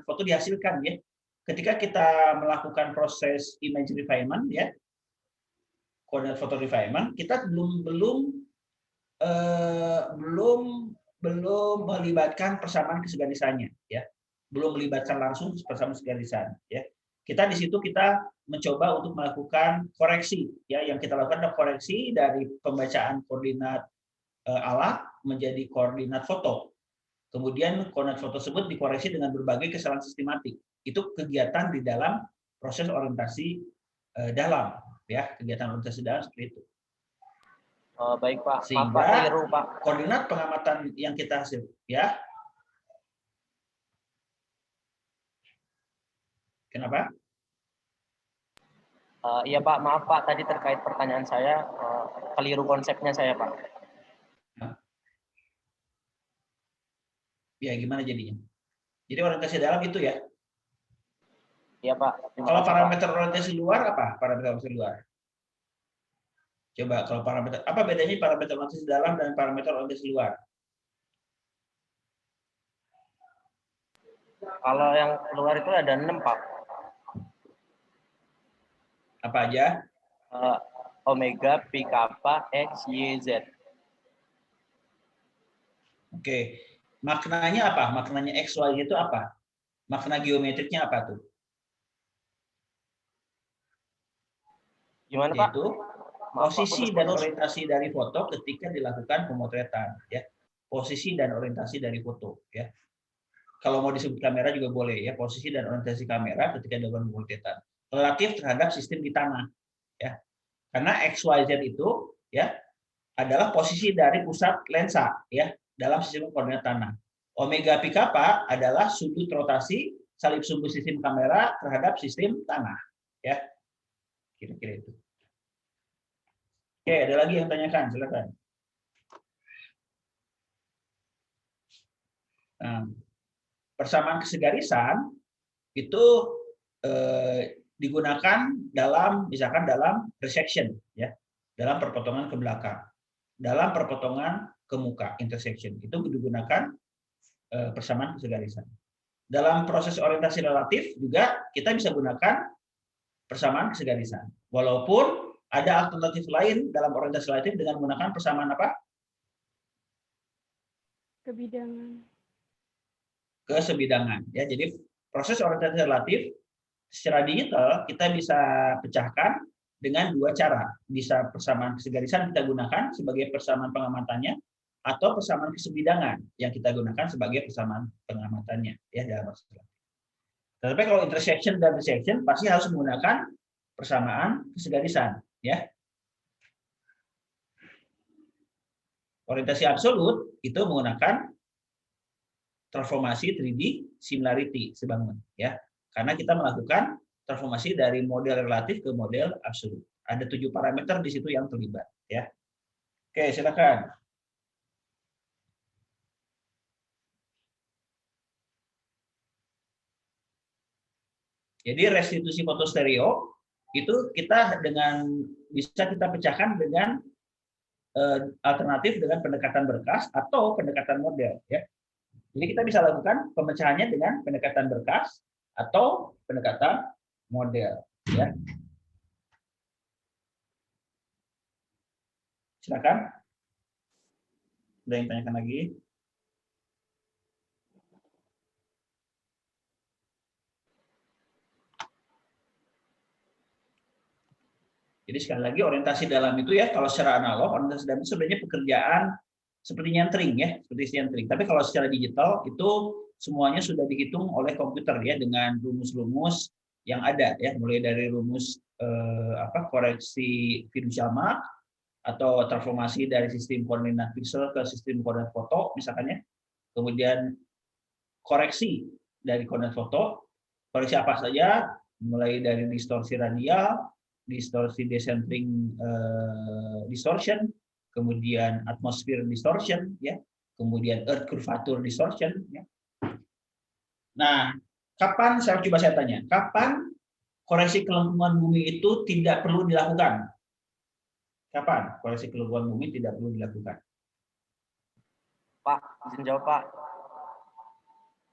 foto dihasilkan ya. Ketika kita melakukan proses image refinement ya, koordinat foto refinement, kita belum melibatkan persamaan kesegarisannya ya. Belum melibatkan langsung persamaan kesegarisan ya. Kita di situ kita mencoba untuk melakukan koreksi ya, yang kita lakukan adalah koreksi dari pembacaan koordinat alat menjadi koordinat foto. Kemudian koordinat foto tersebut dikoreksi dengan berbagai kesalahan sistematik. Itu kegiatan di dalam proses orientasi dalam ya, kegiatan orientasi dalam seperti itu. Baik, Pak. Sehingga keliru, Pak. Koordinat pengamatan yang kita hasil ya. Kenapa? Iya, Pak. Maaf, Pak. Tadi terkait pertanyaan saya, keliru konsepnya saya, Pak. Ya, gimana jadinya? Jadi orientasi dalam itu ya. Iya, Pak. Kalau parameter orientasi luar apa? Parameter orientasi luar. Coba kalau parameter, apa bedanya parameter orientasi dalam dan parameter orientasi luar? Kalau yang luar itu ada 6, Pak. Apa aja? Omega, pi, kappa, X, Y, Z. Oke. Maknanya apa? Maknanya X, Y itu apa? Makna geometriknya apa tuh? Gimana, Pak? Yaitu posisi dan orientasi dari foto ketika dilakukan pemotretan ya. Posisi dan orientasi dari foto ya. Kalau mau disebut kamera juga boleh ya, posisi dan orientasi kamera ketika dilakukan pemotretan relatif terhadap sistem di tanah ya. Karena XYZ itu ya adalah posisi dari pusat lensa ya dalam sistem koordinat tanah. Omega pi kappa adalah sudut rotasi salib sumbu sistem kamera terhadap sistem tanah ya. Kira-kira itu. Oke, ada lagi yang tanyakan, silakan. Nah, persamaan kesegarisan itu digunakan dalam misalkan dalam resection ya, dalam perpotongan ke belakang, dalam perpotongan ke muka intersection itu digunakan persamaan kesegarisan. Dalam proses orientasi relatif juga kita bisa gunakan persamaan kesegarisan. Walaupun ada alternatif lain dalam orientasi relatif dengan menggunakan persamaan apa? Kebidangan. Kesebidangan ya. Jadi proses orientasi relatif secara digital kita bisa pecahkan dengan dua cara. Bisa persamaan kesegarisan kita gunakan sebagai persamaan pengamatannya atau persamaan kesebidangan yang kita gunakan sebagai persamaan pengamatannya ya dalam proses relatif. Tetapi kalau intersection dan resection pasti harus menggunakan persamaan kesegarisan ya. Orientasi absolut itu menggunakan transformasi 3D similarity sebangun ya. Karena kita melakukan transformasi dari model relatif ke model absolut. Ada 7 parameter di situ yang terlibat ya. Oke, silakan. Jadi restitusi foto stereo itu kita bisa kita pecahkan dengan alternatif dengan pendekatan berkas atau pendekatan model ya. Jadi kita bisa lakukan pemecahannya dengan pendekatan berkas atau pendekatan model ya. Silakan. Ada yang tanyakan lagi? Jadi sekali lagi orientasi dalam itu ya, kalau secara analog orientasi dalam itu sebenarnya pekerjaan seperti nyentering ya, seperti nyentering. Tapi kalau secara digital itu semuanya sudah dihitung oleh komputer ya dengan rumus-rumus yang ada ya, mulai dari rumus koreksi fiducial mark atau transformasi dari sistem koordinat pixel ke sistem koordinat foto misalkan ya. Kemudian koreksi dari koordinat foto, koreksi apa saja mulai dari distorsi radial, distorsi decentering distortion, kemudian atmosphere distortion ya, kemudian earth curvature distortion ya. Nah, kapan saya tanya, kapan koreksi kelengkungan bumi itu tidak perlu dilakukan? Kapan koreksi kelengkungan bumi tidak perlu dilakukan? Pak, izin jawab Pak.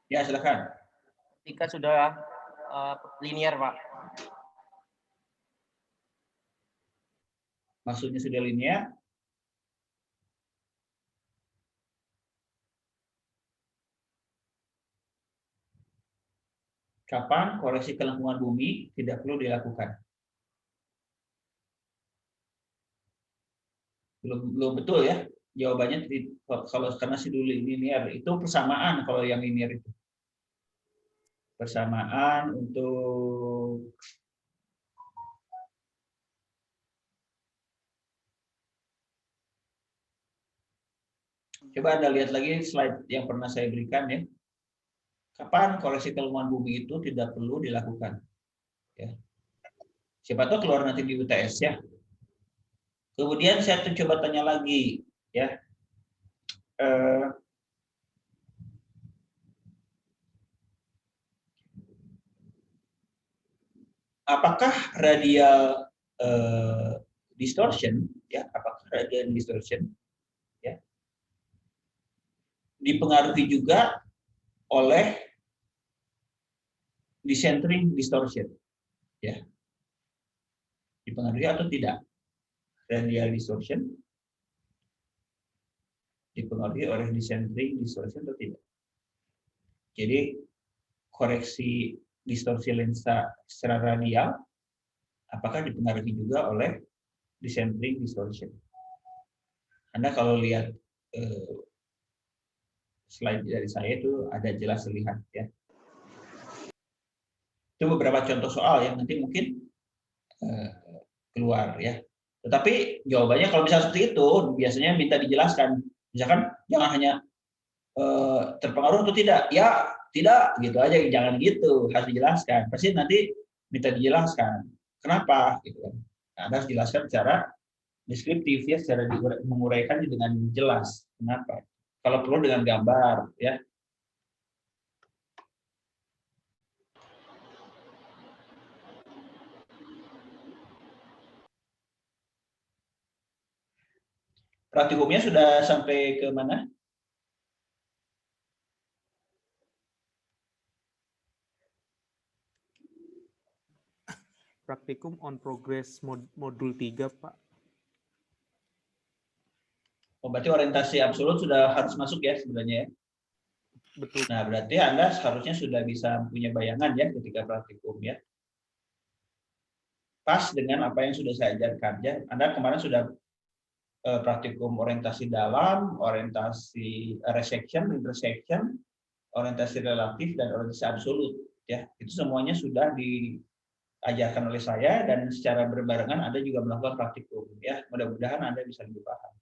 Ya, silakan. Ketika sudah linear Pak. Maksudnya sudah linear? Kapan koreksi kelengkungan bumi tidak perlu dilakukan? Belum betul ya. Jawabannya kalau karena si dulu linear itu persamaan kalau yang linear itu. Persamaan untuk coba Anda lihat lagi slide yang pernah saya berikan ya. Kapan koreksi kelengkungan bumi itu tidak perlu dilakukan? Ya. Siapa tahu keluar nanti di UTS ya. Kemudian saya coba tanya lagi ya. Apakah radial distortion ya? Apakah radial distortion ya dipengaruhi juga oleh decentering distortion ya? Dipengaruhi atau tidak? Radial distortion dipengaruhi oleh decentering distortion atau tidak? Jadi koreksi distorsi lensa secara radial apakah dipengaruhi juga oleh decentering distortion? Anda kalau lihat slide dari saya itu ada jelas terlihat ya. Itu beberapa contoh soal yang nanti mungkin keluar ya. Tetapi jawabannya kalau misalnya seperti itu biasanya minta dijelaskan. Misalkan jangan hanya terpengaruh atau tidak. Ya tidak gitu aja, jangan gitu, harus dijelaskan. Pasti nanti minta dijelaskan. Kenapa? Gitu kan. Nah, Anda harus jelaskan secara deskriptif ya, secara menguraikan dengan jelas. Kenapa? Kalau perlu dengan gambar ya. Praktikumnya sudah sampai ke mana? Praktikum on progress modul 3, Pak. Oh, berarti orientasi absolut sudah harus masuk ya sebenarnya ya? Betul. Nah, berarti Anda seharusnya sudah bisa punya bayangan ya ketika praktikum ya. Pas dengan apa yang sudah saya ajarkan ya. Anda kemarin sudah praktikum orientasi dalam, orientasi resection, intersection, orientasi relatif, dan orientasi absolut ya. Itu semuanya sudah diajarkan oleh saya dan secara berbarengan Anda juga melakukan praktikum ya. Mudah-mudahan Anda bisa lebih paham.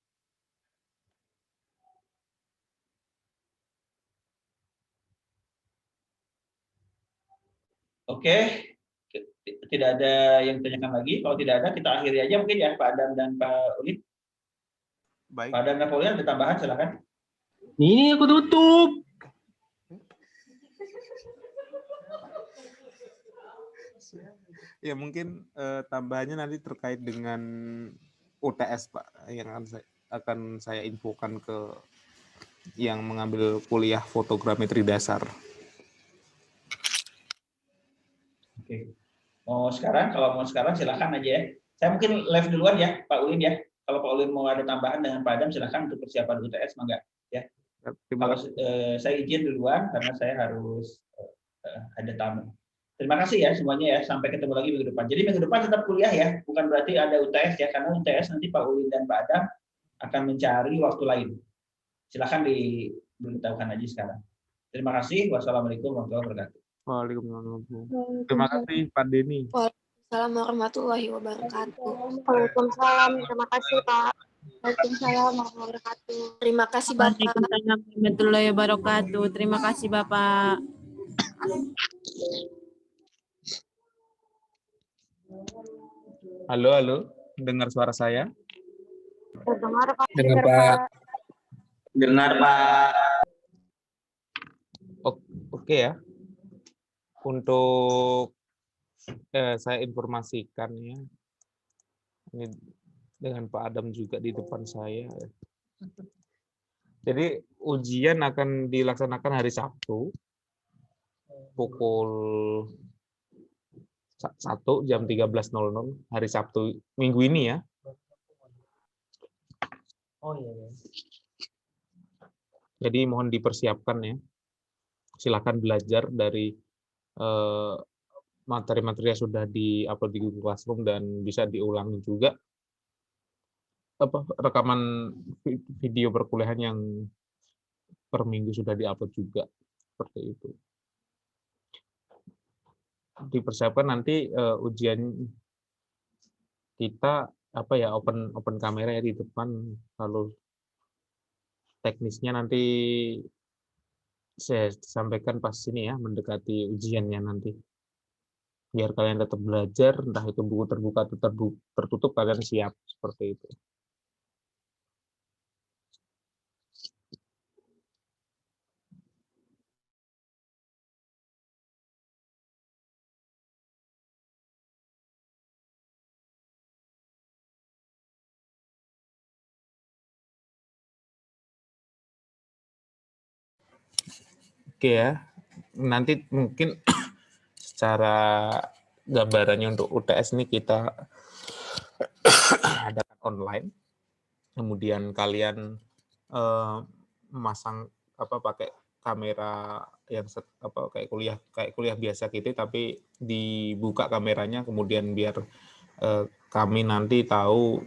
Oke, tidak ada yang ditanyakan lagi. Kalau tidak ada, kita akhiri aja mungkin ya, Pak Adam dan Pak Ulin. Baik. Pak Adam dan Pak Ulin ada tambahan, silakan. Ini aku tutup. Ya mungkin tambahannya nanti terkait dengan UTS, Pak, yang akan saya infokan ke yang mengambil kuliah fotogrametri dasar. Oke. Kalau mau sekarang silakan aja ya. Saya mungkin live duluan ya, Pak Ulin ya. Kalau Pak Ulin mau ada tambahan dengan Pak Adam, silakan untuk persiapan UTS, mangga ya. Kalau saya izin duluan karena saya harus ada tamu. Terima kasih ya semuanya ya. Sampai ketemu lagi minggu depan. Jadi minggu depan tetap kuliah ya, bukan berarti ada UTS ya. Karena UTS nanti Pak Ulin dan Pak Adam akan mencari waktu lain. Silakan diberitahukan aja sekarang. Terima kasih. Wassalamualaikum warahmatullahi wabarakatuh. Waalaikumsalam. Terima kasih Pak Denny. Waalaikumsalam warahmatullahi wabarakatuh. Waalaikumsalam. Terima kasih, Pak. Waalaikumsalam warahmatullahi wabarakatuh. Terima kasih Bapak. Waalaikumsalam warahmatullahi wabarakatuh. Terima kasih, Bapak. Halo, halo. Dengar suara saya? Dengar, Pak. Dengar, Pak. Dengar Pak. Oke ya. Untuk saya informasikan ya. Ini dengan Pak Adam juga di depan saya. Jadi ujian akan dilaksanakan hari Sabtu pukul 1 jam 13.00 hari Sabtu minggu ini ya. Oh iya. Jadi mohon dipersiapkan ya. Silakan belajar dari materi-materi yang sudah di-upload di Google Classroom dan bisa diulangi juga rekaman video perkuliahan yang per minggu sudah di-upload juga seperti itu. Dipersiapkan nanti ujian kita open kamera ya di depan, lalu teknisnya nanti saya sampaikan pas ini ya mendekati ujiannya nanti. Biar kalian tetap belajar, entah itu buku terbuka atau tertutup, kalian siap seperti itu. Oke ya, nanti mungkin secara gambarannya untuk UTS ini kita adakan online, kemudian kalian memasang pakai kamera yang kayak kuliah biasa gitu, tapi dibuka kameranya, kemudian biar kami nanti tahu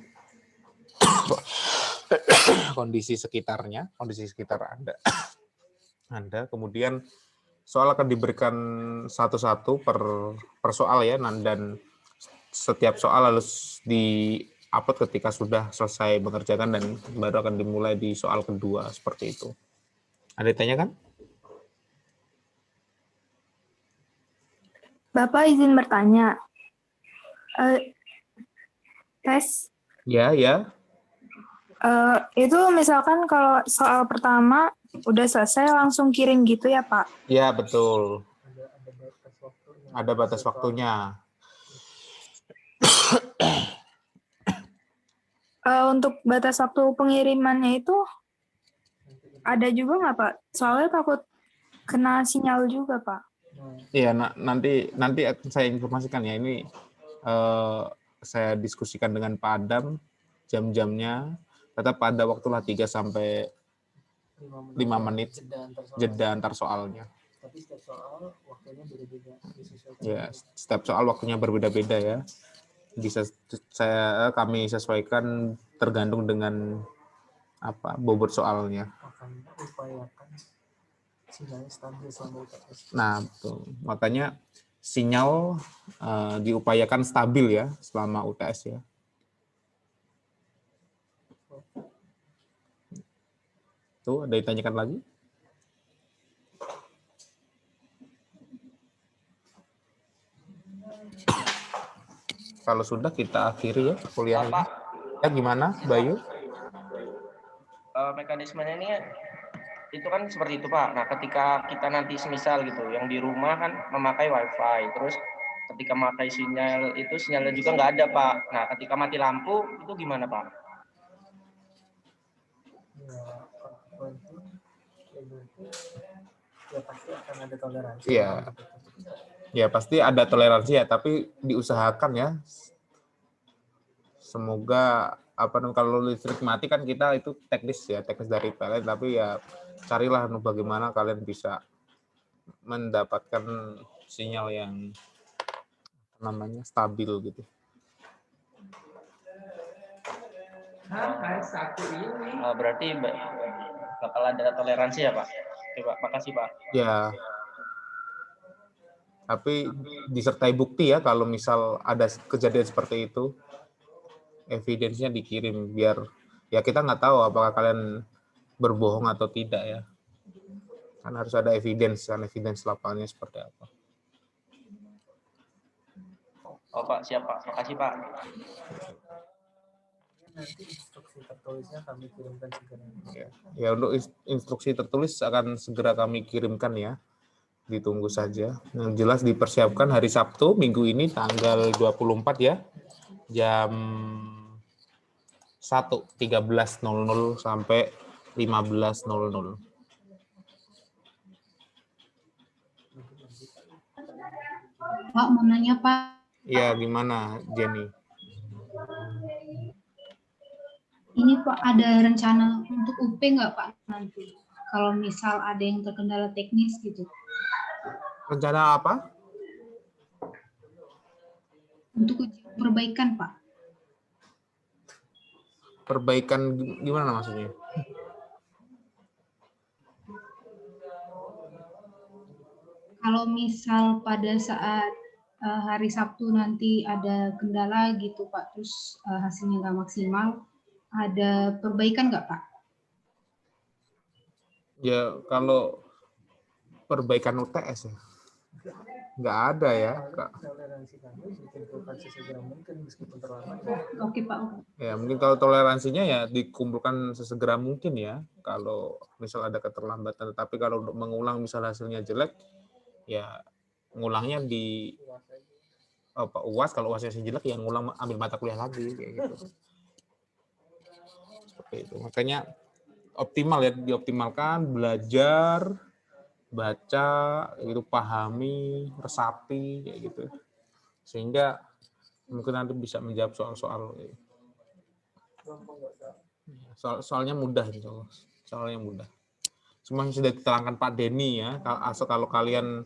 kondisi sekitar Anda, kemudian soal akan diberikan satu-satu per soal ya, dan setiap soal harus di-upload ketika sudah selesai mengerjakan dan baru akan dimulai di soal kedua seperti itu. Ada yang tanya kan? Bapak izin bertanya. Tes. Ya. Itu misalkan kalau soal pertama udah selesai langsung kirim gitu ya, Pak? Ya, betul. Ada batas waktunya. Untuk batas waktu pengirimannya itu ada juga nggak Pak? Soalnya takut kena sinyal juga Pak. Iya, nanti akan saya informasikan ya. Ini saya diskusikan dengan Pak Adam jam-jamnya. Tetap pada waktulah 3 sampai 5 menit jeda antar soalnya. Tapi setiap soal waktunya beda-beda. Ya, setiap soal waktunya berbeda-beda ya. Bisa kami sesuaikan tergantung dengan bobot soalnya. Makanya upayakan sinyalnya stabil selama UTS. Nah, betul. Makanya sinyal diupayakan stabil ya selama UTS ya. Tuh, ada yang ditanyakan lagi? Kalau sudah kita akhiri ya kuliah ini. Pak, Ya gimana, Bayu? mekanismenya ini itu kan seperti itu Pak. Nah, ketika kita nanti semisal gitu, yang di rumah kan memakai WiFi, terus ketika memakai sinyal itu sinyalnya juga nggak ada Pak. Nah, ketika mati lampu itu gimana Pak? Ya, kalau itu ya pasti akan ada toleransi. Iya. Ya pasti ada toleransi ya, tapi diusahakan ya. Semoga kalau listrik mati kan kita itu teknis dari PLN, tapi ya carilah bagaimana kalian bisa mendapatkan sinyal yang stabil gitu. Berarti bakal ada toleransi ya Pak? Oke Pak, makasih Pak. Ya, tapi disertai bukti ya kalau misal ada kejadian seperti itu, evidence-nya dikirim biar ya kita nggak tahu apakah kalian berbohong atau tidak ya. Kan harus ada evidence lapangannya seperti apa. Oh Pak, siap Pak. Makasih Pak. Nanti instruksi tertulisnya kami kirimkan segera. Ya, untuk instruksi tertulis akan segera kami kirimkan ya. Ditunggu saja. Yang jelas dipersiapkan hari Sabtu minggu ini tanggal 24 ya. Jam 13.00 sampai 15.00. Pak, mau nanya Pak. Ya, gimana Jenny? Ini Pak, ada rencana untuk UP nggak Pak nanti? Kalau misal ada yang terkendala teknis gitu. Rencana apa? Untuk perbaikan Pak. Perbaikan gimana maksudnya? Kalau misal pada saat hari Sabtu nanti ada kendala gitu Pak, terus hasilnya nggak maksimal, ada perbaikan nggak Pak? Ya, kalau perbaikan UTS ya, nggak ada ya, Kak. Toleransi kami dikumpulkan sesegera mungkin meskipun terlambat. Oke Pak. Ya, mungkin kalau toleransinya ya dikumpulkan sesegera mungkin ya, kalau misal ada keterlambatan. Tapi kalau untuk mengulang misal hasilnya jelek, ya ngulangnya di UAS. Kalau UAS hasilnya jelek, ya ngulang ambil mata kuliah lagi kayak gitu. Seperti itu. Makanya optimal ya, dioptimalkan, belajar, baca, gitu, pahami, resapi kayak gitu. Sehingga mungkin nanti bisa menjawab soal-soal. Soalnya mudah, soalnya mudah. Semua sudah diterangkan Pak Denny ya. Kalau kalian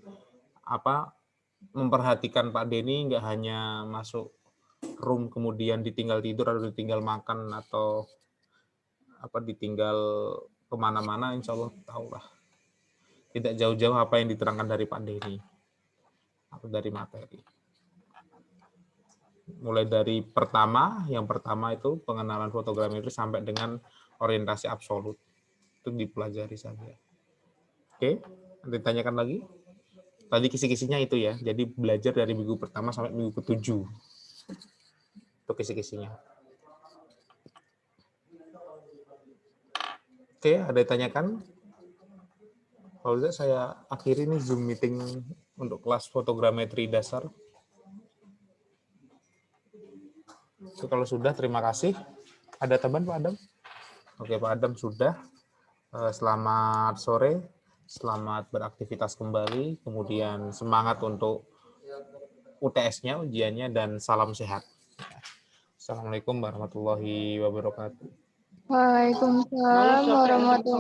memperhatikan Pak Denny, nggak hanya masuk room kemudian ditinggal tidur atau ditinggal makan atau ditinggal kemana-mana, insya Allah tahulah. Tidak jauh-jauh apa yang diterangkan dari Pak Denny atau dari materi. Mulai dari yang pertama itu pengenalan fotogrametri sampai dengan orientasi absolut. Itu dipelajari saja. Oke, nanti tanyakan lagi. Tadi kisi-kisinya itu ya. Jadi belajar dari minggu pertama sampai minggu ke-7. Itu kisi-kisinya. Oke, ada yang tanyakan? Kalau tidak saya akhiri nih Zoom meeting untuk kelas fotogrametri dasar. Itu kalau sudah, terima kasih. Ada tambahan Pak Adam? Oke, Pak Adam sudah. Selamat sore, selamat beraktivitas kembali, kemudian semangat untuk UTS-nya, ujiannya, dan salam sehat. Assalamualaikum warahmatullahi wabarakatuh. Waalaikumsalam warahmatullahi